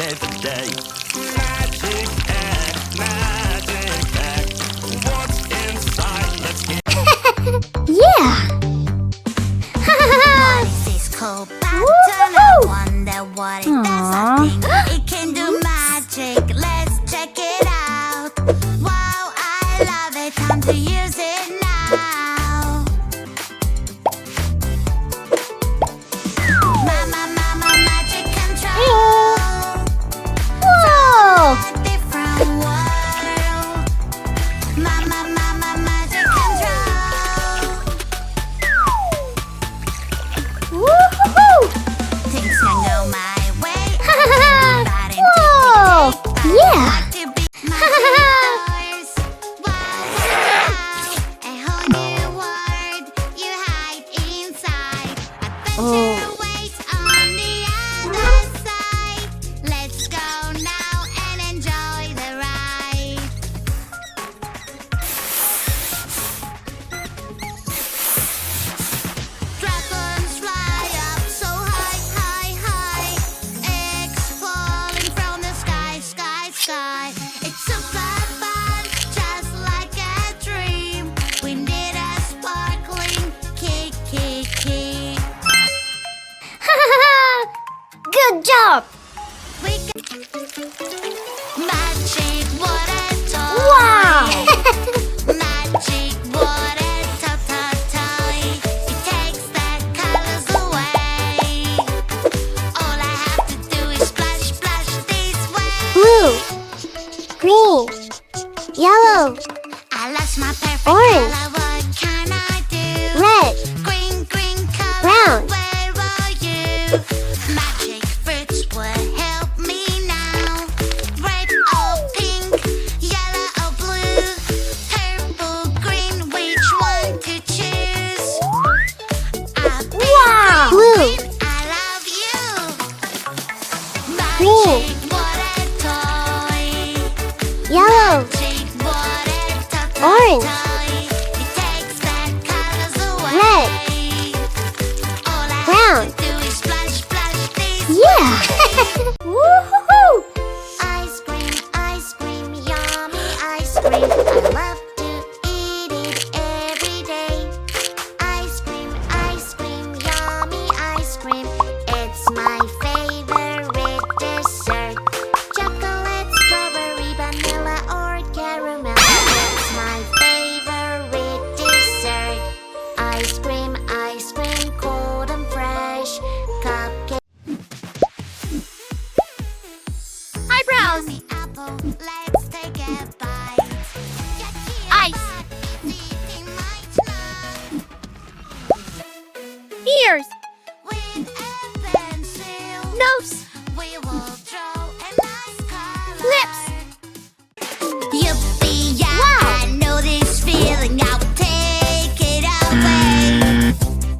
save the day. Magic egg, what's inside? Let's get Yeah! What is this cool pattern? I wonder what it does. I think it can do magic. Let's check it out. Wow, I love it. Time to use it now. Mama, magic control. Whoa! A different world. Mama, magic control. Woohoo! Things can go my way. Whoa! Yeah! Like to be my doors. Wow, a whole new world you hide inside. Adventure waits on the other side. Let's go now and enjoy the ride. Dragons fly up so high, high, high. Eggs falling from the sky, sky, sky. It's super fun, just like a dream. We need a sparkling kick, kick, kick. Good job! We got magic water toy. Wow! Magic water toy. It takes the colors away. All I have to do is splash, splash this way. Blue, green, yellow, I lost my perfect Orange. color. What can I do? red, Green, green color. Brown. Where are you? Magic fruits will help me now. Red or pink, yellow or blue, purple, green. Which one to choose? Wow! Blue, I love you. Green. Magic water toy. yellow, Magic water toy. Orange. It takes the colors away. Red. All I Brown. have to do is splash, splash this yeah! Woohoo! ice cream, yummy ice cream. I love to eat it every day. Ice cream, yummy ice cream. It's my favorite dessert. Chocolate, strawberry, vanilla, or caramel. It's my favorite dessert. Ice cream, cold and fresh. Cupcake. Eyebrows, Yummy apple, let's take a bite. Ice. ears, With a pencil, nose, we will draw a nice color. lips. Yippee, yeah, Wow. I know this feeling. I'll take it away.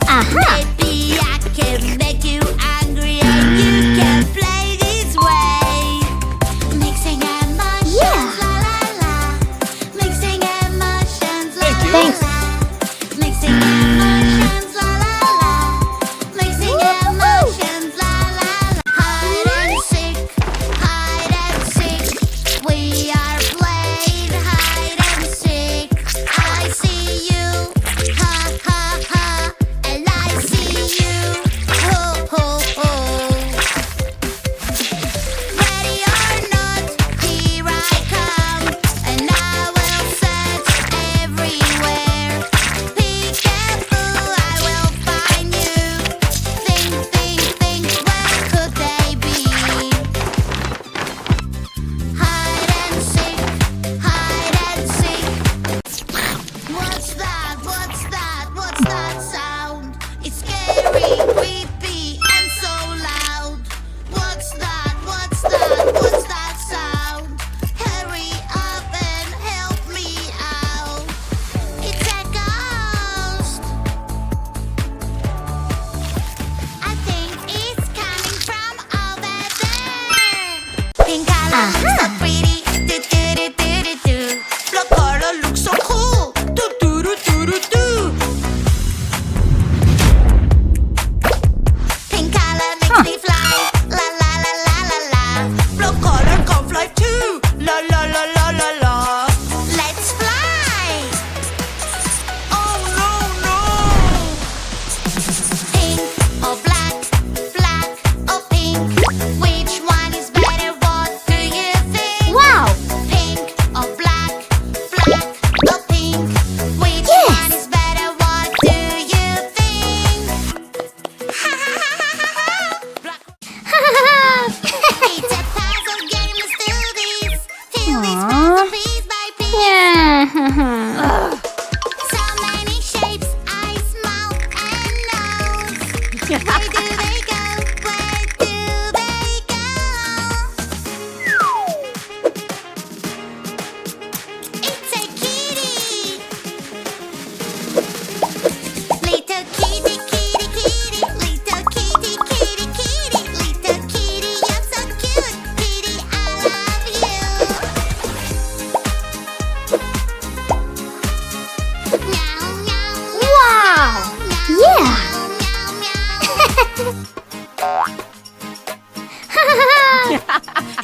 Aha! Maybe I can make you angry and you can play this way. Mixing emotions, Yeah. la la la. Mixing emotions, la la Thanks. la. Mixing emotions, la la la. Mixing emotions, la la la. Hide and seek, we are playing hide and seek. I see you, ha ha ha, and I see you, ho ho ho. Ready or not, here I come, and I will search everywhere. Peekaboo, I will find you. Think, where could they be? Hide and seek, What's that? What's that sound? It's scary, creepy, and so loud. What's that? What's that sound? Hurry up and help me out. It's a ghost. I think it's coming from over there. Pink color looks so pretty. Do do do do do do. Blue color looks so cool. Do do do do do do. Pink color makes me fly. La la la la la la.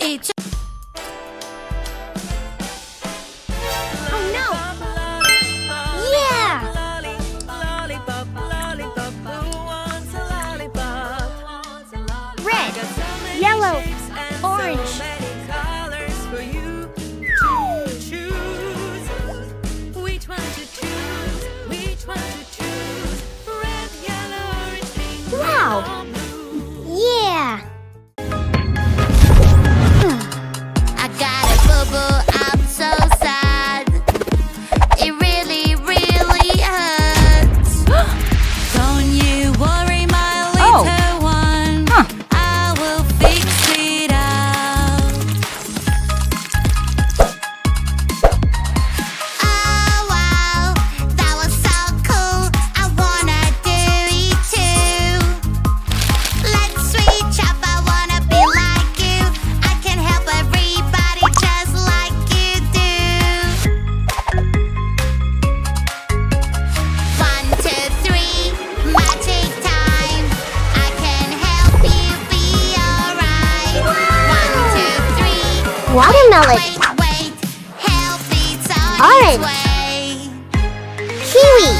It's Oh no! Yeah! Red, yellow, orange. Wow! Yeah! I got a boo-boo, I'm so sad. It really, really hurts. Don't you worry, my little one. I will fix it out. Oh wow, that was so cool. I wanna do it too. Let's switch up, I wanna be like you. I can help everybody just like you do. 1, 2, 3, magic time. I can help you be alright. 1, 2, 3. Watermelon, Wait, help it's on Orange. its way. kiwi,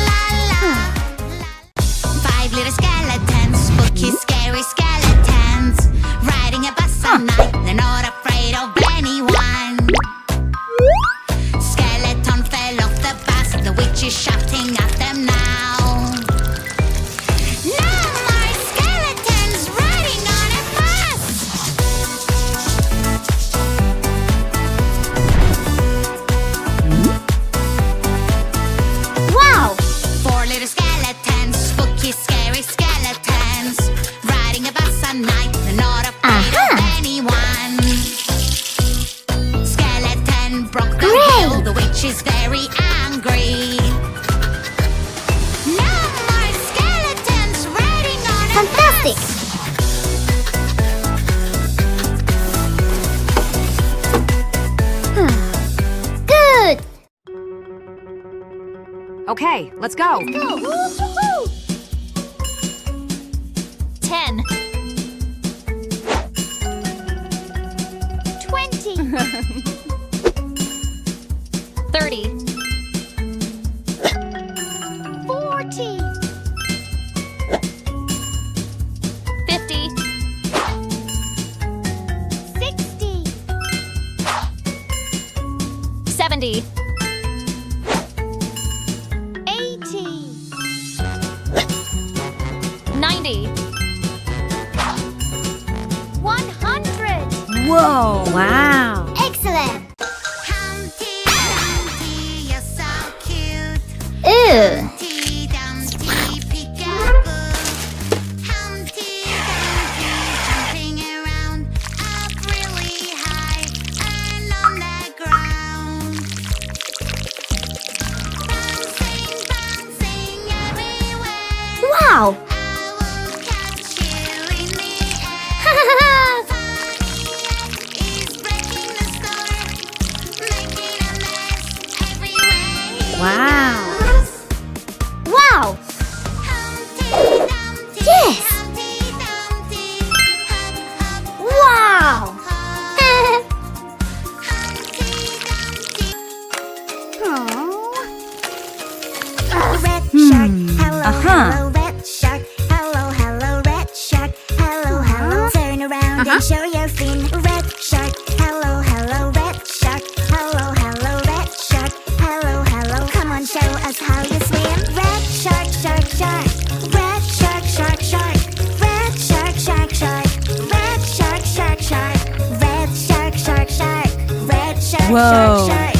5 little skeletons, spooky, scary skeletons, riding a bus at night. They're not afraid of anyone. Skeleton fell off the bus. The witch is shouting at them now. No more skeletons riding on a bus. wow! 4 little skeletons, spooky, scary skeletons, riding a bus at night. They're not afraid of anyone. Skeleton broke the wheel. The witch is very angry. No more skeletons riding on a Fantastic! Good! Okay, let's go. Go! 10 20 30, 40 50, 60 70, 80 90. 100 Whoa, wow. Excellent! Humpty, Dumpty, you're so cute. Ew! Humpty, Dumpty, peekaboo. Humpty, Dumpty, jumping around, up really high and on the ground. Bouncing, bouncing everywhere. Wow! I will catch you in the air. He's breaking the score, making a mess everywhere. Wow. Wow! Humpty Dumpty, Yes. Humpty Dumpty, hop hop Wow! hop. Humpty Dumpty. Red shark, hello, hello, red shark, hello, hello, red shark, hello, hello. Turn around and show your fin. Red shark, hello, hello, red shark, hello, hello, red shark, hello, hello. Come on, show us how you swim. Red shark, shark, shark, red shark, shark, shark, red shark, shark, shark, red shark, shark, shark, red shark, shark, shark, red shark, Whoa. shark, shark.